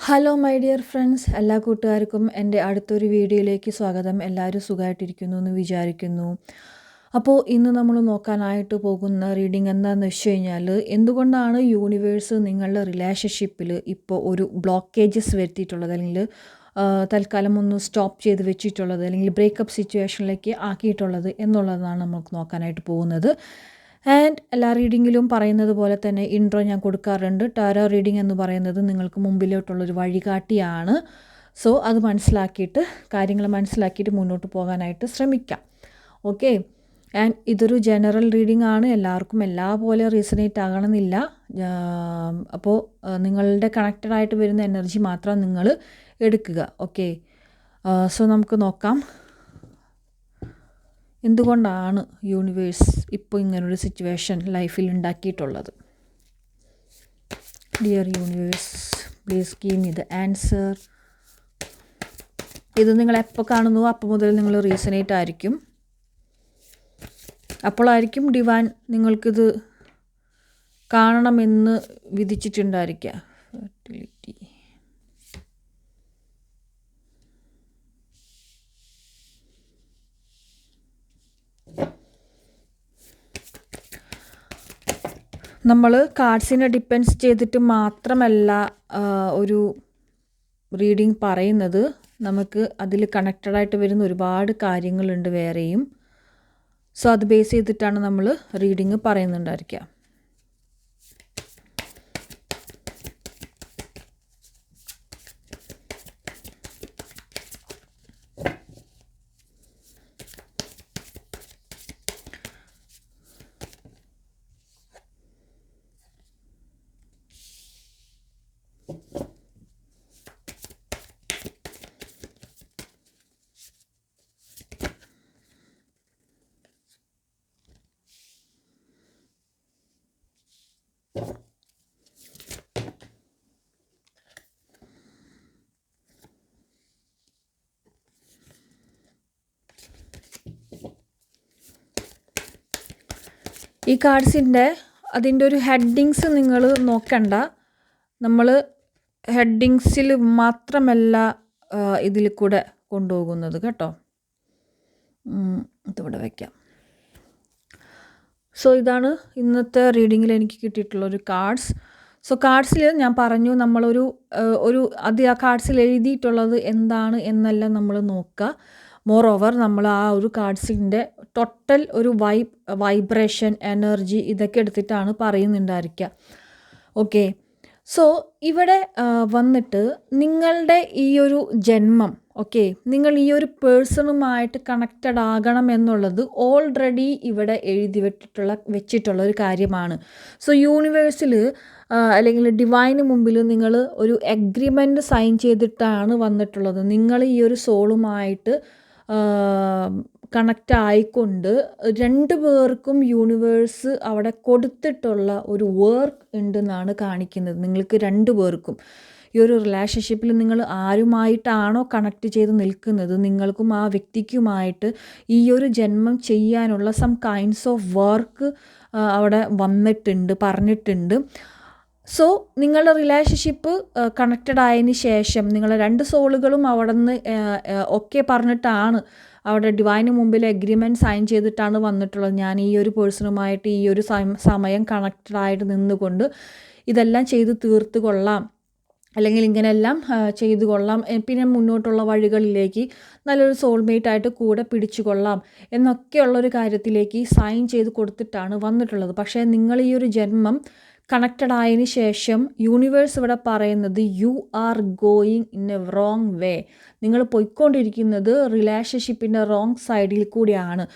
Hello my dear friends, എല്ലാ കൂട്ടുകാർക്കും എൻ്റെ അടുത്തൊരു വീഡിയോയിലേക്ക് സ്വാഗതം. എല്ലാവരും സുഖമായിട്ടിരിക്കുന്നു എന്ന് വിചാരിക്കുന്നു. അപ്പോൾ ഇന്ന് നമ്മൾ നോക്കാനായിട്ട് പോകുന്ന റീഡിംഗ് എന്താണെന്ന് വെച്ച് കഴിഞ്ഞാൽ, എന്തുകൊണ്ടാണ് യൂണിവേഴ്സ് നിങ്ങളുടെ റിലേഷൻഷിപ്പിൽ ഇപ്പോൾ ഒരു ബ്ലോക്കേജസ് വരുത്തിയിട്ടുള്ളത്, അല്ലെങ്കിൽ തൽക്കാലം ഒന്ന് സ്റ്റോപ്പ് ചെയ്ത് വെച്ചിട്ടുള്ളത്, അല്ലെങ്കിൽ ബ്രേക്കപ്പ് സിറ്റുവേഷനിലേക്ക് ആക്കിയിട്ടുള്ളത് എന്നുള്ളതാണ് നമുക്ക് നോക്കാനായിട്ട് പോകുന്നത്. ആൻഡ് എല്ലാ റീഡിങ്ങിലും പറയുന്നത് പോലെ തന്നെ ഇൻട്രോ ഞാൻ കൊടുക്കാറുണ്ട്. ടാരോ റീഡിംഗ് എന്ന് പറയുന്നത് നിങ്ങൾക്ക് മുമ്പിലോട്ടുള്ളൊരു വഴികാട്ടിയാണ്. സോ അത് മനസ്സിലാക്കിയിട്ട് കാര്യങ്ങൾ മനസ്സിലാക്കിയിട്ട് മുന്നോട്ട് പോകാനായിട്ട് ശ്രമിക്കാം. ഓക്കെ, ആൻഡ് ഇതൊരു ജനറൽ റീഡിംഗ് ആണ്. എല്ലാവർക്കും എല്ലാ പോലെ റീസണേറ്റ് ആകണമെന്നില്ല. അപ്പോൾ നിങ്ങളുടെ കണക്റ്റഡ് ആയിട്ട് വരുന്ന എനർജി മാത്രം നിങ്ങൾ എടുക്കുക. ഓക്കെ, സോ നമുക്ക് നോക്കാം എന്തുകൊണ്ടാണ് യൂണിവേഴ്സ് ഇപ്പോൾ ഇങ്ങനൊരു സിറ്റുവേഷൻ ലൈഫിൽ ഉണ്ടാക്കിയിട്ടുള്ളത്. Dear universe, please give me the answer. ഇത് നിങ്ങൾ എപ്പോൾ കാണുന്നു അപ്പോൾ മുതൽ നിങ്ങൾ റീസണേറ്റ് ആയിരിക്കും. അപ്പോഴായിരിക്കും ഡിവൈൻ നിങ്ങൾക്കിത് കാണണമെന്ന് വിധിച്ചിട്ടുണ്ടായിരിക്കുക. ഫെർട്ടിലിറ്റി, നമ്മൾ കാർഡ്സിനെ ഡിപ്പെൻസ് ചെയ്തിട്ട് മാത്രമല്ല ഒരു റീഡിംഗ് പറയുന്നത്. നമുക്ക് അതിൽ കണക്റ്റഡായിട്ട് വരുന്ന ഒരുപാട് കാര്യങ്ങളുണ്ട് വേറെയും. സോ അത് ബേസ് ചെയ്തിട്ടാണ് നമ്മൾ റീഡിങ് പറയുന്നുണ്ടായിരിക്കുക. ഈ കാർഡ്സിൻ്റെ അതിൻ്റെ ഒരു ഹെഡിങ്സ് നിങ്ങൾ നോക്കണ്ട. നമ്മൾ ഹെഡിങ്സിൽ മാത്രമല്ല ഇതിൽ കൂടെ കൊണ്ടുപോകുന്നത് കേട്ടോ. ഇതിവിടെ വയ്ക്കാം. സോ ഇതാണ് ഇന്നത്തെ റീഡിങ്ങിൽ എനിക്ക് കിട്ടിയിട്ടുള്ളൊരു കാർഡ്സ്. സോ കാർഡ്സിൽ ഞാൻ പറഞ്ഞു നമ്മളൊരു അത് ആ കാർഡ്സിൽ എഴുതിയിട്ടുള്ളത് എന്താണ് എന്നെല്ലാം നമ്മൾ നോക്കുക. മോർ ഓവർ നമ്മൾ ആ ഒരു കാർഡ്സിൻ്റെ ടോട്ടൽ ഒരു വൈബ്രേഷൻ, എനർജി ഇതൊക്കെ എടുത്തിട്ടാണ് പറയുന്നുണ്ടായിരിക്കുക. ഓക്കെ, സോ ഇവിടെ വന്നിട്ട് നിങ്ങളുടെ ഈ ഒരു ജന്മം, ഓക്കെ, നിങ്ങൾ ഈ ഒരു പേഴ്സണുമായിട്ട് കണക്റ്റഡ് ആകണം എന്നുള്ളത് ഓൾറെഡി ഇവിടെ എഴുതി വെച്ചിട്ടുള്ള ഒരു കാര്യമാണ്. സോ യൂണിവേഴ്സിൽ അല്ലെങ്കിൽ ഡിവൈന് മുമ്പിൽ നിങ്ങൾ ഒരു എഗ്രിമെൻറ്റ് സൈൻ ചെയ്തിട്ടാണ് വന്നിട്ടുള്ളത്. നിങ്ങൾ ഈ ഒരു സോളുമായിട്ട് കണക്റ്റ് ആയിക്കൊണ്ട് രണ്ടു പേർക്കും യൂണിവേഴ്സ് അവിടെ കൊടുത്തിട്ടുള്ള ഒരു വർക്ക് ഉണ്ടെന്നാണ് കാണിക്കുന്നത്. നിങ്ങൾക്ക് രണ്ടു പേർക്കും ഈ ഒരു റിലേഷൻഷിപ്പിൽ നിങ്ങൾ ആരുമായിട്ടാണോ കണക്റ്റ് ചെയ്ത് നിൽക്കുന്നത്, നിങ്ങൾക്കും ആ വ്യക്തിക്കുമായിട്ട് ഈ ഒരു ജന്മം ചെയ്യാനുള്ള സം കൈൻഡ്സ് ഓഫ് വർക്ക് അവിടെ വന്നിട്ടുണ്ട്, പറഞ്ഞിട്ടുണ്ട്. സോ നിങ്ങളുടെ റിലേഷൻഷിപ്പ് കണക്റ്റഡ് ആയതിന് ശേഷം നിങ്ങളെ രണ്ട് സോളുകളും അവിടെ നിന്ന് ഒക്കെ പറഞ്ഞിട്ടാണ് അവിടെ ഡിവൈന് മുമ്പിൽ എഗ്രിമെൻറ്റ് സൈൻ ചെയ്തിട്ടാണ് വന്നിട്ടുള്ളത്. ഞാൻ ഈ ഒരു പേഴ്സണുമായിട്ട് ഈ ഒരു സമയം കണക്റ്റഡ് ആയിട്ട് നിന്നുകൊണ്ട് ഇതെല്ലാം ചെയ്ത് തീർത്ത് കൊള്ളാം, അല്ലെങ്കിൽ ഇങ്ങനെയെല്ലാം ചെയ്തു കൊള്ളാം, പിന്നെ മുന്നോട്ടുള്ള വഴികളിലേക്ക് നല്ലൊരു സോൾമേറ്റായിട്ട് കൂടെ പിടിച്ചു കൊള്ളാം എന്നൊക്കെയുള്ളൊരു കാര്യത്തിലേക്ക് സൈൻ ചെയ്ത് കൊടുത്തിട്ടാണ് വന്നിട്ടുള്ളത്. പക്ഷേ നിങ്ങൾ ഈ ഒരു ജന്മം കണക്റ്റഡ് ആയതിനു ശേഷം യൂണിവേഴ്സ് ഇവിടെ പറയുന്നത് you are going in A wrong വേ. നിങ്ങൾ പോയിക്കൊണ്ടിരിക്കുന്നത് റിലേഷൻഷിപ്പിൻ്റെ റോങ് സൈഡിൽ കൂടിയാണ്.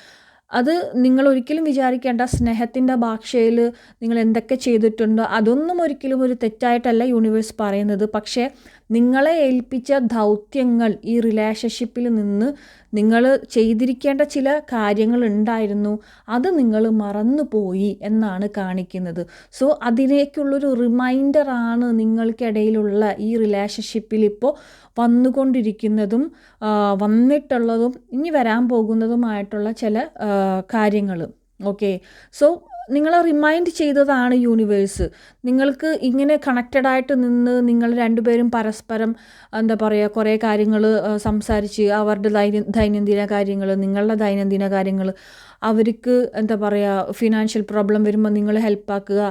അത് നിങ്ങൾ ഒരിക്കലും വിചാരിക്കേണ്ട സ്നേഹത്തിൻ്റെ ഭാഷയിൽ നിങ്ങൾ എന്തൊക്കെ ചെയ്തിട്ടുണ്ടോ അതൊന്നും ഒരിക്കലും ഒരു തെറ്റായിട്ടല്ല യൂണിവേഴ്സ് പറയുന്നത്. പക്ഷേ നിങ്ങളെ ഏൽപ്പിച്ച ദൗത്യങ്ങൾ ഈ റിലേഷൻഷിപ്പിൽ നിന്ന് നിങ്ങൾ ചെയ്തിരിക്കേണ്ട ചില കാര്യങ്ങൾ ഉണ്ടായിരുന്നു, അത് നിങ്ങൾ മറന്നുപോയി എന്നാണ് കാണിക്കുന്നത്. സോ അതിലേക്കുള്ളൊരു റിമൈൻഡറാണ് നിങ്ങൾക്കിടയിലുള്ള ഈ റിലേഷൻഷിപ്പിൽ ഇപ്പോൾ വന്നുകൊണ്ടിരിക്കുന്നതും വന്നിട്ടുള്ളതും ഇനി വരാൻ പോകുന്നതുമായിട്ടുള്ള ചില കാര്യങ്ങൾ. ഓക്കെ, സോ നിങ്ങളെ റിമൈൻഡ് ചെയ്തതാണ് യൂണിവേഴ്സ്. നിങ്ങൾക്ക് ഇങ്ങനെ കണക്റ്റഡായിട്ട് നിന്ന് നിങ്ങൾ രണ്ടുപേരും പരസ്പരം എന്താ പറയുക കുറേ കാര്യങ്ങൾ സംസാരിച്ച് അവരുടെ ദൈനംദിന കാര്യങ്ങൾ, നിങ്ങളുടെ ദൈനംദിന കാര്യങ്ങൾ, അവർക്ക് എന്താ പറയുക ഫിനാൻഷ്യൽ പ്രോബ്ലം വരുമ്പോൾ നിങ്ങൾ ഹെൽപ്പാക്കുക,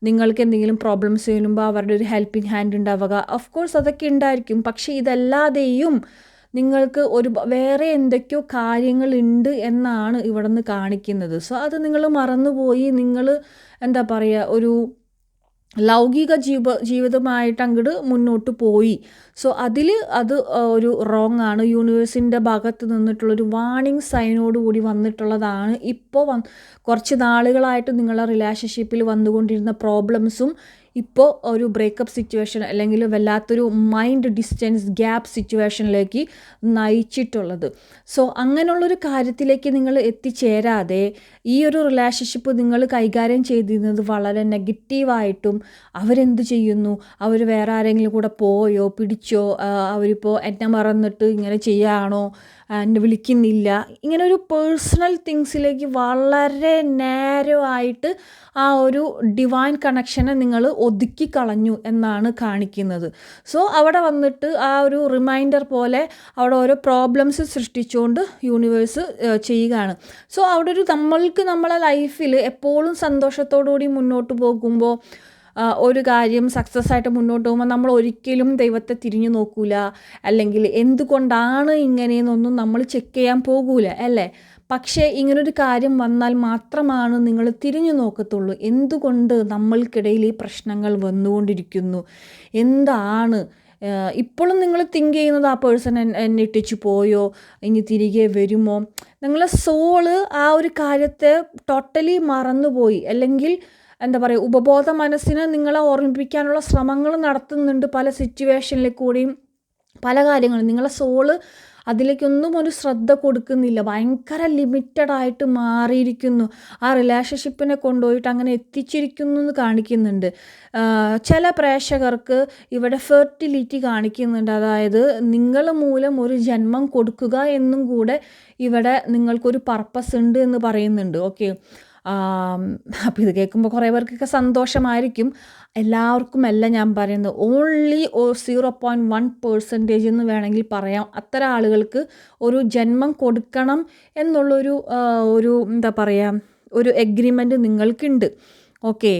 നിങ്ങൾക്ക് എന്തെങ്കിലും പ്രോബ്ലംസ് വരുമ്പോൾ അവരുടെ ഒരു ഹെൽപ്പിംഗ് ഹാൻഡ് ഉണ്ടാവുക. ഓഫ് കോഴ്സ് അതൊക്കെ ഉണ്ടായിരിക്കും. പക്ഷേ ഇതല്ലാതെയും നിങ്ങൾക്ക് വേറെ എന്തൊക്കെയോ കാര്യങ്ങളുണ്ട് എന്നാണ് ഇവിടെ നിന്ന് കാണിക്കുന്നത്. സോ അത് നിങ്ങൾ മറന്നുപോയി നിങ്ങൾ എന്താ പറയുക ഒരു ലൗകിക ജീവിതമായിട്ട് അങ്ങോട്ട് മുന്നോട്ട് പോയി. സോ അത് ഒരു റോങ് ആണ്. യൂണിവേഴ്സിൻ്റെ ഭാഗത്ത് നിന്നിട്ടുള്ളൊരു വാർണിംഗ് സൈനോടുകൂടി വന്നിട്ടുള്ളതാണ്. ഇപ്പോൾ കുറച്ച് നാളുകളായിട്ട് നിങ്ങളുടെ റിലേഷൻഷിപ്പിൽ വന്നുകൊണ്ടിരുന്ന പ്രോബ്ലംസും ഇപ്പോൾ ഒരു ബ്രേക്കപ്പ് സിറ്റുവേഷൻ അല്ലെങ്കിൽ വല്ലാത്തൊരു മൈൻഡ് ഡിസ്റ്റൻസ് ഗ്യാപ്പ് സിറ്റുവേഷനിലേക്ക് നയിച്ചിട്ടുള്ളത്. സോ അങ്ങനെയുള്ളൊരു കാര്യത്തിലേക്ക് നിങ്ങൾ എത്തിച്ചേരാതെ ഈ ഒരു റിലേഷൻഷിപ്പ് നിങ്ങൾ കൈകാര്യം ചെയ്തിരുന്നത് വളരെ നെഗറ്റീവായിട്ടും അവരെന്ത് ചെയ്യുന്നു, അവർ വേറെ ആരെങ്കിലും കൂടെ പോയോ പിടിച്ചോ, അവരിപ്പോൾ എന്നെ മറന്നിട്ട് ഇങ്ങനെ ചെയ്യുകയാണോ, എന്നെ വിളിക്കുന്നില്ല, ഇങ്ങനെ ഒരു പേഴ്സണൽ തിങ്സിലേക്ക് വളരെ നേരോ ആയിട്ട് ആ ഒരു ഡിവൈൻ കണക്ഷനെ നിങ്ങൾ ഒതുക്കി കളഞ്ഞു എന്നാണ് കാണിക്കുന്നത്. സോ അവിടെ വന്നിട്ട് ആ ഒരു റിമൈൻഡർ പോലെ അവിടെ ഓരോ പ്രോബ്ലംസ് സൃഷ്ടിച്ചുകൊണ്ട് യൂണിവേഴ്സ് ചെയ്യുകയാണ്. സോ അവിടെ ഒരു നമ്മൾക്ക് നമ്മളെ ലൈഫിൽ എപ്പോഴും സന്തോഷത്തോടുകൂടി മുന്നോട്ട് പോകുമ്പോൾ ഒരു കാര്യം സക്സസ് ആയിട്ട് മുന്നോട്ട് പോകുമ്പോൾ നമ്മൾ ഒരിക്കലും ദൈവത്തെ തിരിഞ്ഞു നോക്കൂല, അല്ലെങ്കിൽ എന്തുകൊണ്ടാണ് ഇങ്ങനെയെന്നൊന്നും നമ്മൾ ചെക്ക് ചെയ്യാൻ പോകൂല അല്ലേ. പക്ഷേ ഇങ്ങനൊരു കാര്യം വന്നാൽ മാത്രമാണ് നിങ്ങൾ തിരിഞ്ഞു നോക്കത്തുള്ളൂ. എന്തുകൊണ്ട് നമ്മൾക്കിടയിൽ ഈ പ്രശ്നങ്ങൾ വന്നുകൊണ്ടിരിക്കുന്നു, എന്താണ് ഇപ്പോഴും നിങ്ങൾ തിങ്ക് ചെയ്യുന്നത് ആ പേഴ്സൺ എന്നെ ഇട്ടിച്ചു പോയോ, ഇനി തിരികെ വരുമോ. നിങ്ങളെ സോള് ആ ഒരു കാര്യത്തെ ടോട്ടലി മറന്നുപോയി, അല്ലെങ്കിൽ എന്താ പറയുക ഉപബോധ മനസ്സിനെ നിങ്ങളെ ഓർമ്മിപ്പിക്കാനുള്ള ശ്രമങ്ങൾ നടത്തുന്നുണ്ട് പല സിറ്റുവേഷനിൽ കൂടിയും പല കാര്യങ്ങളും. നിങ്ങളെ സോള് അതിലേക്കൊന്നും ഒരു ശ്രദ്ധ കൊടുക്കുന്നില്ല, ഭയങ്കര ലിമിറ്റഡായിട്ട് മാറിയിരിക്കുന്നു. ആ റിലേഷൻഷിപ്പിനെ കൊണ്ടുപോയിട്ട് അങ്ങനെ എത്തിച്ചിരിക്കുന്നു എന്ന് കാണിക്കുന്നുണ്ട്. ചില പ്രേക്ഷകർക്ക് ഇവിടെ ഫെർട്ടിലിറ്റി കാണിക്കുന്നുണ്ട്, അതായത് നിങ്ങൾ മൂലം ഒരു ജന്മം കൊടുക്കുക എന്നും കൂടെ ഇവിടെ നിങ്ങൾക്കൊരു പർപ്പസ് ഉണ്ട് എന്ന് പറയുന്നുണ്ട്. ഓക്കെ, അപ്പോൾ ഇത് കേൾക്കുമ്പോൾ കുറേ പേർക്കൊക്കെ സന്തോഷമായിരിക്കും. എല്ലാവർക്കും അല്ല ഞാൻ പറയുന്നത്, ഓൺലി 0.1% എന്ന് വേണമെങ്കിൽ പറയാം. അത്തരം ആളുകൾക്ക് ഒരു ജന്മം കൊടുക്കണം എന്നുള്ളൊരു എന്താ പറയുക ഒരു എഗ്രിമെൻറ്റ് നിങ്ങൾക്കുണ്ട്. ഓക്കെ,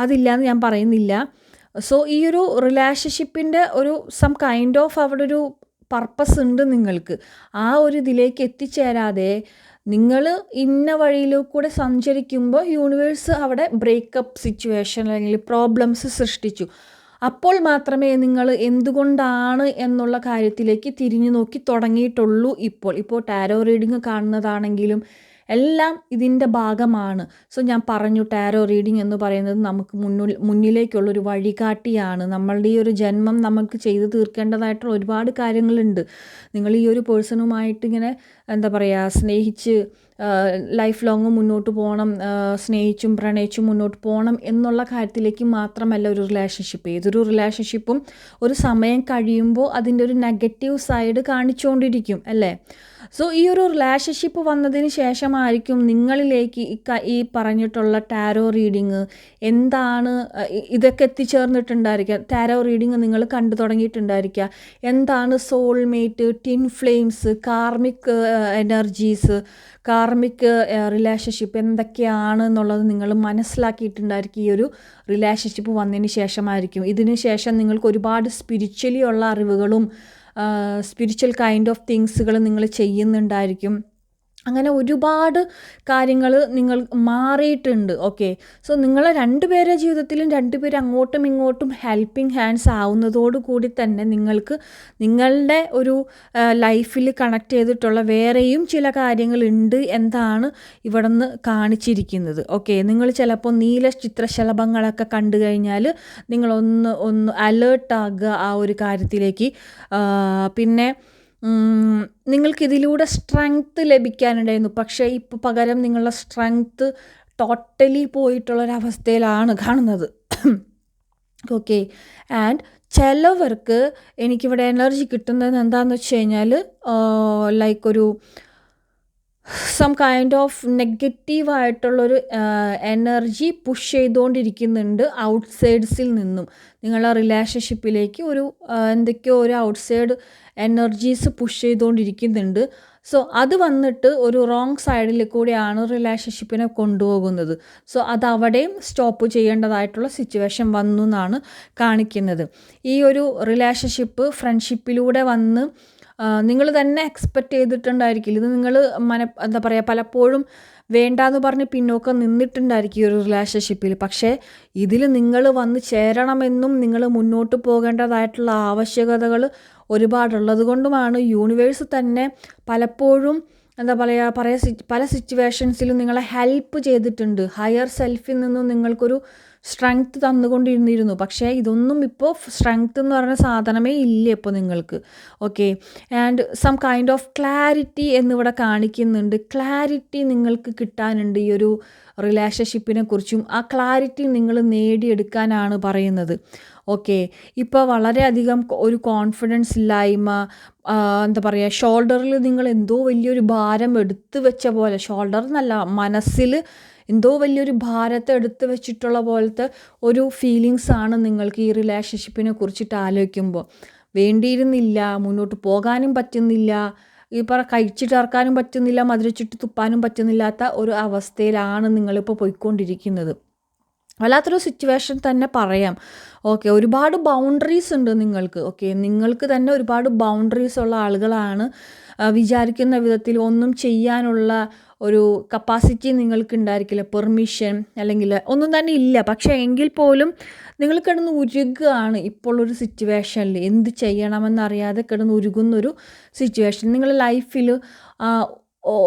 അതില്ലാന്ന് ഞാൻ പറയുന്നില്ല. സോ ഈ ഒരു റിലേഷൻഷിപ്പിൻ്റെ ഒരു സം കൈൻഡ് ഓഫ് അവിടെ ഒരു പർപ്പസ് ഉണ്ട് നിങ്ങൾക്ക്. ആ ഒരു ഇതിലേക്ക് എത്തിച്ചേരാതെ നിങ്ങൾ ഇന്ന വഴിയിലൂടെ സഞ്ചരിക്കുമ്പോൾ യൂണിവേഴ്സ് അവിടെ ബ്രേക്കപ്പ് സിറ്റുവേഷൻ അല്ലെങ്കിൽ പ്രോബ്ലംസ് സൃഷ്ടിച്ചു. അപ്പോൾ മാത്രമേ നിങ്ങൾ എന്തുകൊണ്ടാണ് എന്നുള്ള കാര്യത്തിലേക്ക് തിരിഞ്ഞു നോക്കി തുടങ്ങിയിട്ടുള്ളൂ. ഇപ്പോൾ ടാരോ റീഡിങ് കാണുന്നതാണെങ്കിലും എല്ലാം ഇതിൻ്റെ ഭാഗമാണ്. സോ ഞാൻ പറഞ്ഞു, ടാരോ റീഡിങ് എന്ന് പറയുന്നത് നമുക്ക് മുന്നിലേക്കുള്ളൊരു വഴികാട്ടിയാണ്. നമ്മളുടെ ഈ ഒരു ജന്മം നമുക്ക് ചെയ്തു തീർക്കേണ്ടതായിട്ടുള്ള ഒരുപാട് കാര്യങ്ങളുണ്ട്. നിങ്ങൾ ഈ ഒരു പേഴ്സണുമായിട്ട് ഇങ്ങനെ എന്താ പറയുക സ്നേഹിച്ച് ലൈഫ് ലോങ് മുന്നോട്ട് പോകണം, സ്നേഹിച്ചും പ്രണയിച്ചും മുന്നോട്ട് പോകണം എന്നുള്ള കാര്യത്തിലേക്ക് മാത്രമല്ല ഒരു റിലേഷൻഷിപ്പ്. ഏതൊരു റിലേഷൻഷിപ്പും ഒരു സമയം കഴിയുമ്പോൾ അതിൻ്റെ ഒരു നെഗറ്റീവ് സൈഡ് കാണിച്ചുകൊണ്ടിരിക്കും അല്ലേ. സോ ഈ ഒരു റിലേഷൻഷിപ്പ് വന്നതിന് ശേഷമായിരിക്കും നിങ്ങളിലേക്ക് ഈ പറഞ്ഞിട്ടുള്ള ടാരോ റീഡിങ് എന്താണ് ഇതൊക്കെ എത്തിച്ചേർന്നിട്ടുണ്ടായിരിക്കുക. ടാരോ റീഡിങ് നിങ്ങൾ കണ്ടു തുടങ്ങിയിട്ടുണ്ടായിരിക്കുക. എന്താണ് soulmate, tin flames, karmic energies, karmic relationship എന്തൊക്കെയാണ് എന്നുള്ളത് നിങ്ങൾ മനസ്സിലാക്കിയിട്ടുണ്ടായിരിക്കും ഈ ഒരു റിലേഷൻഷിപ്പ് വന്നതിന് ശേഷമായിരിക്കും. ഇതിന് ശേഷം നിങ്ങൾക്ക് ഒരുപാട് സ്പിരിച്വലി ഉള്ള അറിവുകളും സ്പിരിച്വൽ കൈൻഡ് ഓഫ് തിങ്സുകൾ നിങ്ങൾ ചെയ്യുന്നുണ്ടായിരിക്കും. അങ്ങനെ ഒരുപാട് കാര്യങ്ങൾ നിങ്ങൾ മാറിയിട്ടുണ്ട്. ഓക്കെ, സോ നിങ്ങളെ രണ്ടുപേരുടെ ജീവിതത്തിലും രണ്ടുപേരും അങ്ങോട്ടും ഇങ്ങോട്ടും ഹെൽപ്പിംഗ് ഹാൻഡ്സ് ആവുന്നതോടുകൂടി തന്നെ നിങ്ങൾക്ക് നിങ്ങളുടെ ഒരു ലൈഫിൽ കണക്ട് ചെയ്തിട്ടുള്ള വേറെയും ചില കാര്യങ്ങളുണ്ട് എന്നാണ് ഇവിടെ നിന്ന് കാണിച്ചിരിക്കുന്നത്. ഓക്കെ, നിങ്ങൾ ചിലപ്പോൾ നീല ചിത്രശലഭങ്ങളൊക്കെ കണ്ടു കഴിഞ്ഞാൽ നിങ്ങളൊന്ന് അലേർട്ടാകുക ആ ഒരു കാര്യത്തിലേക്ക്. പിന്നെ നിങ്ങൾക്കിതിലൂടെ സ്ട്രെങ്ത്ത് ലഭിക്കാനുണ്ടായിരുന്നു, പക്ഷേ ഇപ്പോൾ പകരം നിങ്ങളുടെ സ്ട്രെങ്ത്ത് ടോട്ടലി പോയിട്ടുള്ളൊരവസ്ഥയിലാണ് കാണുന്നത്. ഓക്കെ, ആൻഡ് ചിലവർക്ക് എനിക്കിവിടെ എനർജി കിട്ടുന്നത് എന്താണെന്ന് വെച്ച് കഴിഞ്ഞാൽ ലൈക്ക് ഒരു സം കൈൻഡ് ഓഫ് നെഗറ്റീവായിട്ടുള്ളൊരു എനർജി പുഷ് ചെയ്തുകൊണ്ടിരിക്കുന്നുണ്ട് ഔട്ട്സൈഡ്സിൽ നിന്നും. നിങ്ങളുടെ റിലേഷൻഷിപ്പിലേക്ക് എന്തൊക്കെയോ ഒരു ഔട്ട്സൈഡ് എനർജീസ് പുഷ് ചെയ്തുകൊണ്ടിരിക്കുന്നുണ്ട്. സോ അത് വന്നിട്ട് ഒരു റോങ് സൈഡിൽ കൂടിയാണ് റിലേഷൻഷിപ്പിനെ കൊണ്ടുപോകുന്നത്. സോ അതവിടെയും സ്റ്റോപ്പ് ചെയ്യേണ്ടതായിട്ടുള്ള സിറ്റുവേഷൻ വന്നു എന്നാണ് കാണിക്കുന്നത്. ഈ ഒരു റിലേഷൻഷിപ്പ് ഫ്രണ്ട്ഷിപ്പിലൂടെ വന്ന് നിങ്ങൾ തന്നെ എക്സ്പെക്റ്റ് ചെയ്തിട്ടുണ്ടായിരിക്കില്ല. ഇത് നിങ്ങൾ എന്താ പറയുക, പലപ്പോഴും വേണ്ടാന്ന് പറഞ്ഞ് പിന്നോക്കം നിന്നിട്ടുണ്ടായിരിക്കും ഈ ഒരു റിലേഷൻഷിപ്പിൽ. പക്ഷേ ഇതിൽ നിങ്ങൾ വന്ന് ചേരണമെന്നും നിങ്ങൾ മുന്നോട്ട് പോകേണ്ടതായിട്ടുള്ള ആവശ്യകതകൾ ഒരുപാടുള്ളത് കൊണ്ടുമാണ് യൂണിവേഴ്സ് തന്നെ പലപ്പോഴും എന്താ പല സിറ്റുവേഷൻസിലും നിങ്ങളെ ഹെൽപ്പ് ചെയ്തിട്ടുണ്ട്. ഹയർ സെൽഫിൽ നിന്നും നിങ്ങൾക്കൊരു സ്ട്രെങ്ത് തന്നുകൊണ്ടിരുന്നിരുന്നു. പക്ഷേ ഇതൊന്നും ഇപ്പോൾ സ്ട്രെങ്ത് എന്ന് പറയുന്ന സാധനമേ ഇല്ല ഇപ്പോൾ നിങ്ങൾക്ക്. Okay, and some kind of clarity എന്നിവിടെ കാണിക്കുന്നുണ്ട്. ക്ലാരിറ്റി നിങ്ങൾക്ക് കിട്ടാനുണ്ട് ഈ ഒരു റിലേഷൻഷിപ്പിനെ കുറിച്ചും. ആ ക്ലാരിറ്റി നിങ്ങൾ നേടിയെടുക്കാനാണ് പറയുന്നത്. ഓക്കെ, ഇപ്പോൾ വളരെയധികം ഒരു കോൺഫിഡൻസ് ഇല്ലായ്മ, എന്താ പറയുക, ഷോൾഡറിൽ നിങ്ങൾ എന്തോ വലിയൊരു ഭാരം എടുത്തു വെച്ച പോലെ, ഷോൾഡർ എന്നല്ല, മനസ്സിൽ എന്തോ വലിയൊരു ഭാരത്തെ എടുത്തു വെച്ചിട്ടുള്ള പോലത്തെ ഒരു ഫീലിങ്സാണ് നിങ്ങൾക്ക് ഈ റിലേഷൻഷിപ്പിനെ കുറിച്ചിട്ട് ആലോചിക്കുമ്പോൾ. വേണ്ടിയിരുന്നില്ല, മുന്നോട്ട് പോകാനും പറ്റുന്നില്ല, കഴിച്ചിട്ടിറക്കാനും പറ്റുന്നില്ല, മധുരച്ചിട്ട് തുപ്പാനും പറ്റുന്നില്ലാത്ത ഒരു അവസ്ഥയിലാണ് നിങ്ങളിപ്പോൾ പോയിക്കൊണ്ടിരിക്കുന്നത്. വല്ലാത്തൊരു സിറ്റുവേഷൻ തന്നെ പറയാം. ഓക്കെ, ഒരുപാട് ബൗണ്ടറീസ് ഉണ്ട് നിങ്ങൾക്ക്. ഓക്കെ, നിങ്ങൾക്ക് തന്നെ ഒരുപാട് ബൗണ്ടറീസ് ഉള്ള ആളുകളാണ്. വിചാരിക്കുന്ന വിധത്തിൽ ഒന്നും ചെയ്യാനുള്ള ഒരു കപ്പാസിറ്റി നിങ്ങൾക്ക് ഉണ്ടായിരിക്കില്ല, പെർമിഷൻ അല്ലെങ്കിൽ ഒന്നും തന്നെ ഇല്ല. പക്ഷേ എങ്കിൽ പോലും നിങ്ങൾ കിടന്ന് ഉരുകുകയാണ് ഇപ്പോൾ ഒരു സിറ്റുവേഷനിൽ. എന്ത് ചെയ്യണമെന്നറിയാതെ കിടന്ന് ഉരുകുന്നൊരു സിറ്റുവേഷൻ. നിങ്ങൾ ലൈഫിൽ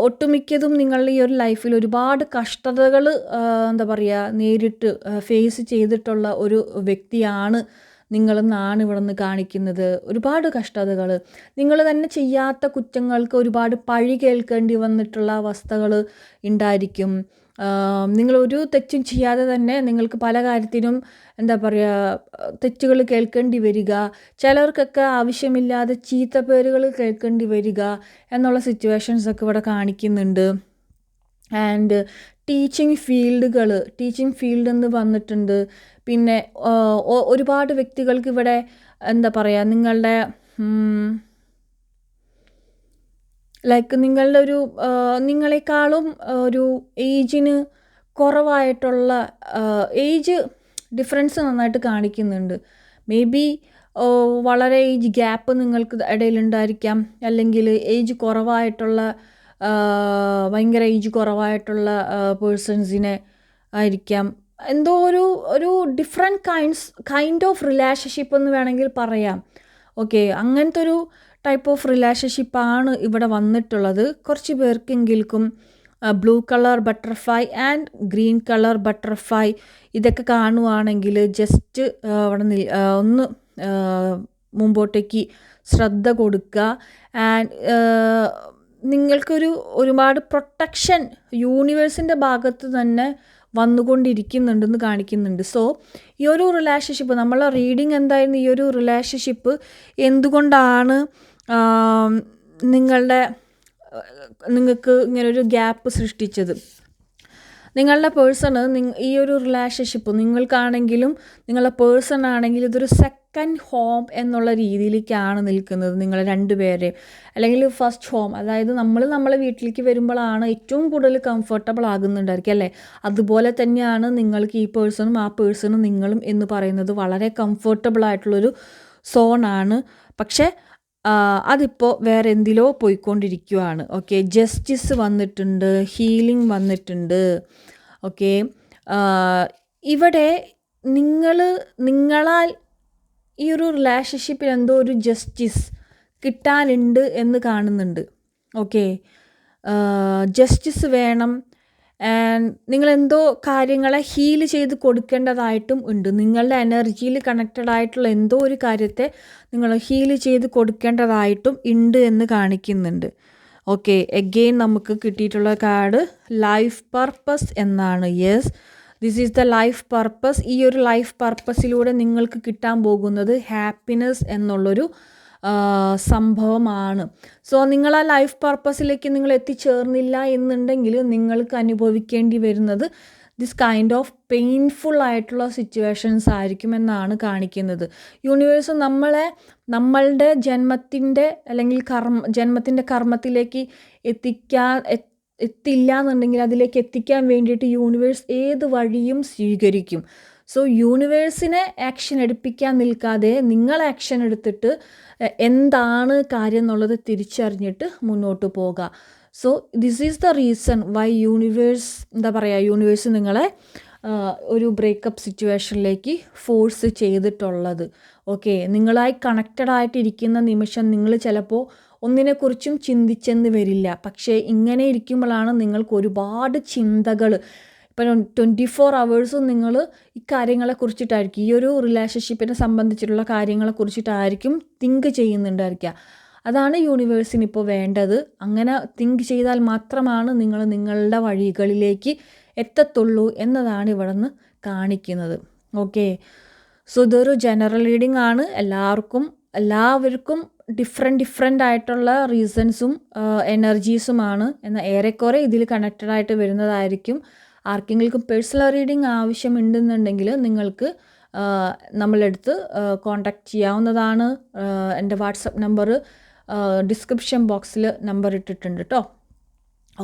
ഒട്ടുമിക്കതും നിങ്ങളുടെ ഈ ഒരു ലൈഫിൽ ഒരുപാട് കഷ്ടതകൾ എന്താ പറയുക നേരിട്ട് ഫേസ് ചെയ്തിട്ടുള്ള ഒരു വ്യക്തിയാണ് നിങ്ങളെന്നാണ് ഇവിടെ നിന്ന് കാണിക്കുന്നത്. ഒരുപാട് കഷ്ടതകൾ, നിങ്ങൾ തന്നെ ചെയ്യാത്ത കുറ്റങ്ങൾക്ക് ഒരുപാട് പഴി കേൾക്കേണ്ടി വന്നിട്ടുള്ള അവസ്ഥകൾ ഉണ്ടായിരിക്കും. നിങ്ങളൊരു തെറ്റും ചെയ്യാതെ തന്നെ നിങ്ങൾക്ക് പല കാര്യത്തിനും എന്താ പറയുക തെറ്റുകൾ കേൾക്കേണ്ടി വരിക, ചിലർക്കൊക്കെ ആവശ്യമില്ലാതെ ചീത്ത പേരുകൾ കേൾക്കേണ്ടി വരിക എന്നുള്ള സിറ്റുവേഷൻസൊക്കെ ഇവിടെ കാണിക്കുന്നുണ്ട്. ആൻഡ് ടീച്ചിങ് ഫീൽഡ് എന്ന് വന്നിട്ടുണ്ട്. പിന്നെ ഒരുപാട് വ്യക്തികൾക്ക് ഇവിടെ എന്താ പറയുക, നിങ്ങളുടെ ലൈക്ക് നിങ്ങളുടെ ഒരു നിങ്ങളെക്കാളും ഒരു ഏജിന് കുറവായിട്ടുള്ള ഏജ് ഡിഫറൻസ് നന്നായിട്ട് കാണിക്കുന്നുണ്ട്. മേ ബി വളരെ ഏജ് ഗ്യാപ്പ് നിങ്ങൾക്ക് ഇടയിലുണ്ടായിരിക്കാം, അല്ലെങ്കിൽ ഏജ് കുറവായിട്ടുള്ള ഭയങ്കര ഏജ് കുറവായിട്ടുള്ള പേഴ്സൺസിനെ ആയിരിക്കാം. എന്തോ ഒരു ഡിഫറെൻറ്റ് കൈൻഡ് ഓഫ് റിലേഷൻഷിപ്പ് എന്ന് വേണമെങ്കിൽ പറയാം. ഓക്കെ, അങ്ങനത്തെ ഒരു ടൈപ്പ് ഓഫ് റിലേഷൻഷിപ്പാണ് ഇവിടെ വന്നിട്ടുള്ളത്. കുറച്ച് പേർക്കെങ്കിലും blue colour butterfly and green colour butterfly ഇതൊക്കെ കാണുവാണെങ്കിൽ ജസ്റ്റ് അവിടെ ഒന്ന് മുമ്പോട്ടേക്ക് ശ്രദ്ധ കൊടുക്കുക. ആൻഡ് ഒരുപാട് പ്രൊട്ടക്ഷൻ യൂണിവേഴ്സിൻ്റെ ഭാഗത്ത് തന്നെ വന്നുകൊണ്ടിരിക്കുന്നുണ്ടെന്ന് കാണിക്കുന്നുണ്ട്. സോ ഈ ഒരു റിലേഷൻഷിപ്പ്, നമ്മളെ റീഡിങ് എന്തായിരുന്നു, ഈ ഒരു റിലേഷൻഷിപ്പ് എന്തുകൊണ്ടാണ് നിങ്ങൾക്ക് ഇങ്ങനൊരു ഗ്യാപ്പ് സൃഷ്ടിച്ചത്. നിങ്ങളുടെ പേഴ്സണ് ഈ ഒരു റിലേഷൻഷിപ്പ് നിങ്ങൾക്കാണെങ്കിലും നിങ്ങളുടെ പേഴ്സൺ ആണെങ്കിലും ഇതൊരു സെക്കൻഡ് ഹോം എന്നുള്ള രീതിയിലേക്കാണ് നിൽക്കുന്നത്. നിങ്ങൾ രണ്ടുപേരെ അല്ലെങ്കിൽ ഫസ്റ്റ് ഹോം, അതായത് നമ്മളെ വീട്ടിലേക്ക് വരുമ്പോഴാണ് ഏറ്റവും കൂടുതൽ കംഫർട്ടബിൾ ആകുന്നുണ്ടായിരിക്കും അല്ലേ. അതുപോലെ തന്നെയാണ് നിങ്ങൾക്ക് ഈ പേഴ്സണും ആ പേഴ്സണും നിങ്ങളും എന്ന് പറയുന്നത് വളരെ കംഫർട്ടബിൾ ആയിട്ടുള്ളൊരു സോണാണ്. പക്ഷേ അതിപ്പോൾ വേറെ എന്തിലോ പോയിക്കൊണ്ടിരിക്കുകയാണ്. ഓക്കെ, ജസ്റ്റിസ് വന്നിട്ടുണ്ട്, ഹീലിംഗ് വന്നിട്ടുണ്ട്. ഓക്കെ, ഇവിടെ നിങ്ങളാൽ ഈ ഒരു റിലേഷൻഷിപ്പിൽ എന്തോ ഒരു ജസ്റ്റിസ് കിട്ടാനുണ്ട് എന്ന് കാണുന്നുണ്ട്. ഓക്കെ, ജസ്റ്റിസ് വേണം. ആൻഡ് നിങ്ങളെന്തോ കാര്യങ്ങളെ ഹീൽ ചെയ്ത് കൊടുക്കേണ്ടതായിട്ടും ഉണ്ട്. നിങ്ങളുടെ എനർജിയിൽ കണക്റ്റഡ് ആയിട്ടുള്ള എന്തോ ഒരു കാര്യത്തെ നിങ്ങൾ ഹീൽ ചെയ്ത് കൊടുക്കേണ്ടതായിട്ടും ഉണ്ട് എന്ന് കാണിക്കുന്നുണ്ട്. ഓക്കെ, എഗെയിൻ നമുക്ക് കിട്ടിയിട്ടുള്ള കാർഡ് ലൈഫ് പർപ്പസ് എന്നാണ്. Yes, this is the life purpose. ഈ ഒരു ലൈഫ് പർപ്പസിലൂടെ നിങ്ങൾക്ക് കിട്ടാൻ പോകുന്നത് ഹാപ്പിനെസ് എന്നുള്ളൊരു സംഭവമാണ്. സോ നിങ്ങൾ ആ ലൈഫ് പർപ്പസിലേക്ക് നിങ്ങൾ എത്തിച്ചേർന്നില്ല എന്നുണ്ടെങ്കിൽ നിങ്ങൾക്ക് അനുഭവിക്കേണ്ടി വരുന്നത് ദിസ് കൈൻഡ് ഓഫ് പെയിൻഫുൾ ആയിട്ടുള്ള സിറ്റുവേഷൻസ് ആയിരിക്കുമെന്നാണ് കാണിക്കുന്നത്. യൂണിവേഴ്സ് നമ്മളുടെ ജന്മത്തിൻ്റെ അല്ലെങ്കിൽ ജന്മത്തിൻ്റെ കർമ്മത്തിലേക്ക് എത്തില്ല എന്നുണ്ടെങ്കിൽ അതിലേക്ക് എത്തിക്കാൻ വേണ്ടിയിട്ട് യൂണിവേഴ്സ് ഏത് വഴിയും സ്വീകരിക്കും. സോ യൂണിവേഴ്സിനെ ആക്ഷൻ എടുപ്പിക്കാൻ നിൽക്കാതെ നിങ്ങൾ ആക്ഷൻ എടുത്തിട്ട് എന്താണ് കാര്യം എന്നുള്ളത് തിരിച്ചറിഞ്ഞിട്ട് മുന്നോട്ട് പോകുക. So this is the reason why universe നിങ്ങളെ ഒരു ബ്രേക്കപ്പ് സിറ്റുവേഷനിലേക്ക് ഫോഴ്സ് ചെയ്തിട്ടുള്ളത്. ഓക്കെ, നിങ്ങളായി കണക്റ്റഡ് ആയിട്ടിരിക്കുന്ന നിമിഷം നിങ്ങൾ ചിലപ്പോൾ ഒന്നിനെക്കുറിച്ചും ചിന്തിച്ചെന്ന് വരില്ല. പക്ഷേ ഇങ്ങനെ ഇരിക്കുമ്പോഴാണ് നിങ്ങൾക്ക് ഒരുപാട് ചിന്തകൾ, ഇപ്പം 24 hours നിങ്ങൾ ഈ കാര്യങ്ങളെക്കുറിച്ചിട്ടായിരിക്കും, ഈ ഒരു റിലേഷൻഷിപ്പിനെ സംബന്ധിച്ചിട്ടുള്ള കാര്യങ്ങളെക്കുറിച്ചിട്ടായിരിക്കും തിങ്ക് ചെയ്യുന്നുണ്ടായിരിക്കുക. അതാണ് യൂണിവേഴ്സിന് ഇപ്പോൾ വേണ്ടത്. അങ്ങനെ തിങ്ക് ചെയ്താൽ മാത്രമാണ് നിങ്ങൾ നിങ്ങളുടെ വഴികളിലേക്ക് എത്തത്തുള്ളൂ എന്നതാണ് ഇവിടെ നിന്ന് കാണിക്കുന്നത്. ഓക്കെ, സോ ഇതൊരു ജനറൽ റീഡിംഗ് ആണ്. എല്ലാവർക്കും ഡിഫറെൻ്റ് ആയിട്ടുള്ള റീസൺസും എനർജീസുമാണ്. എന്നാൽ ഏറെക്കുറെ ഇതിൽ കണക്റ്റഡ് ആയിട്ട് വരുന്നതായിരിക്കും. ആർക്കെങ്കിലും പേഴ്സണൽ റീഡിംഗ് ആവശ്യമുണ്ടെന്നുണ്ടെങ്കിൽ നിങ്ങൾക്ക് നമ്മളെടുത്ത് കോൺടാക്റ്റ് ചെയ്യാവുന്നതാണ്. എൻ്റെ വാട്സപ്പ് നമ്പർ ഡിസ്ക്രിപ്ഷൻ ബോക്സിൽ നമ്പർ ഇട്ടിട്ടുണ്ട് കേട്ടോ.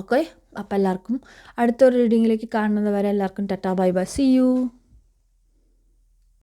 ഓക്കെ, അപ്പോൾ എല്ലാവർക്കും അടുത്തൊരു റീഡിങ്ങിലേക്ക് കാണുന്നത് വരെ എല്ലാവർക്കും tata bye bye, see U.